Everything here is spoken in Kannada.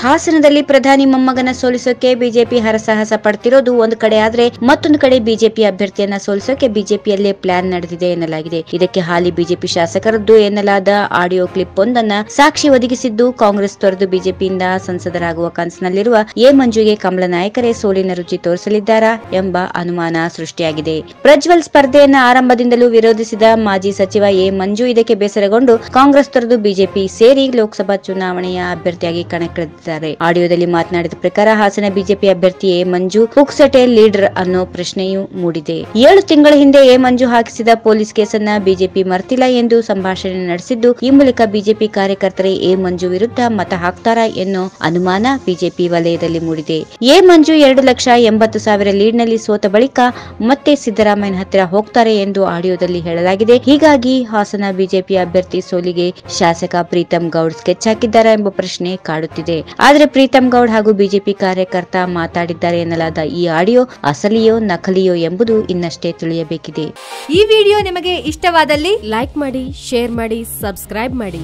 ಹಾಸನದಲ್ಲಿ ಪ್ರಧಾನಿ ಮೊಮ್ಮಗನ ಸೋಲಿಸೋಕೆ ಬಿಜೆಪಿ ಹರಸಾಹಸ ಪಡ್ತಿರೋದು ಒಂದು ಕಡೆ ಆದ್ರೆ ಮತ್ತೊಂದು ಕಡೆ ಬಿಜೆಪಿ ಅಭ್ಯರ್ಥಿಯನ್ನ ಸೋಲಿಸೋಕೆ ಬಿಜೆಪಿಯಲ್ಲೇ ಪ್ಲಾನ್ ನಡೆದಿದೆ ಎನ್ನಲಾಗಿದೆ. ಇದಕ್ಕೆ ಹಾಲಿ ಬಿಜೆಪಿ ಶಾಸಕರದ್ದು ಎನ್ನಲಾದ ಆಡಿಯೋ ಕ್ಲಿಪ್ ಒಂದನ್ನ ಸಾಕ್ಷಿ ಒದಗಿಸಿದ್ದು ಕಾಂಗ್ರೆಸ್ ತೊರೆದು ಬಿಜೆಪಿಯಿಂದ ಸಂಸದರಾಗುವ ಕನಸಿನಲ್ಲಿರುವ ಎ ಮಂಜುಗೆ ಕಮಲ ನಾಯಕರೇ ಸೋಲಿನ ರುಚಿ ತೋರಿಸಲಿದ್ದಾರಾ ಎಂಬ ಅನುಮಾನ ಸೃಷ್ಟಿಯಾಗಿದೆ. ಪ್ರಜ್ವಲ್ ಸ್ಪರ್ಧೆಯನ್ನ ಆರಂಭದಿಂದಲೂ ವಿರೋಧಿಸಿದ ಮಾಜಿ ಸಚಿವ ಎ ಮಂಜು ಇದಕ್ಕೆ ಬೇಸರಗೊಂಡು ಕಾಂಗ್ರೆಸ್ ತೊರೆದು ಬಿಜೆಪಿ ಸೇರಿ ಲೋಕಸಭಾ ಚುನಾವಣೆಯ ಅಭ್ಯರ್ಥಿಯಾಗಿ ಕಣಕ್ಕಿಳಿದಿದ್ದಾರೆ. ಆಡಿಯೋದಲ್ಲಿ ಮಾತನಾಡಿದ ಪ್ರಕಾರ ಹಾಸನ ಬಿಜೆಪಿ ಅಭ್ಯರ್ಥಿ ಎ ಮಂಜು ಪುಕ್ಸಟೆ ಲೀಡರ್ ಅನ್ನೋ ಪ್ರಶ್ನೆಯೂ ಮೂಡಿದೆ. 7 ತಿಂಗಳ ಹಿಂದೆ ಎ ಮಂಜು ಹಾಕಿಸಿದ ಪೊಲೀಸ್ ಕೇಸನ್ನ ಬಿಜೆಪಿ ಮರ್ತಿಲ್ಲ ಎಂದು ಸಂಭಾಷಣೆ ನಡೆಸಿದ್ದು, ಈ ಮೂಲಕ ಬಿಜೆಪಿ ಕಾರ್ಯಕರ್ತರೇ ಎ ಮಂಜು ವಿರುದ್ಧ ಮತ ಹಾಕ್ತಾರಾ ಎನ್ನೋ ಅನುಮಾನ ಬಿಜೆಪಿ ವಲಯದಲ್ಲಿ ಮೂಡಿದೆ. ಎ ಮಂಜು 2,80,000 ಲೀಡ್ನಲ್ಲಿ ಸೋತ ಬಳಿಕ ಮತ್ತೆ ಸಿದ್ದರಾಮಯ್ಯ ಹತ್ತಿರ ಹೋಗ್ತಾರೆ ಎಂದು ಆಡಿಯೋದಲ್ಲಿ ಹೇಳಲಾಗಿದೆ. ಹೀಗಾಗಿ ಹಾಸನ ಬಿಜೆಪಿ ಅಭ್ಯರ್ಥಿ ಸೋಲಿಗೆ ಶಾಸಕ ಪ್ರೀತಂ ಗೌಡ್ ಸ್ಕೆಚ್ ಹಾಕಿದ್ದಾರಾ ಎಂಬ ಪ್ರಶ್ನೆ ಕಾಡುತ್ತಿದೆ. ಆದರೆ ಪ್ರೀತಂ ಗೌಡ್ ಹಾಗೂ ಬಿಜೆಪಿ ಕಾರ್ಯಕರ್ತ ಮಾತಾಡಿದ್ದಾರೆ ಎನ್ನಲಾದ ಈ ಆಡಿಯೋ ಅಸಲಿಯೋ ನಕಲಿಯೋ ಎಂಬುದು ಇನ್ನಷ್ಟೇ ತಿಳಿಯಬೇಕಿದೆ. ಈ ವಿಡಿಯೋ ನಿಮಗೆ ಇಷ್ಟವಾದಲ್ಲಿ ಲೈಕ್ ಮಾಡಿ, ಶೇರ್ ಮಾಡಿ, ಸಬ್ಸ್ಕ್ರೈಬ್ ಮಾಡಿ.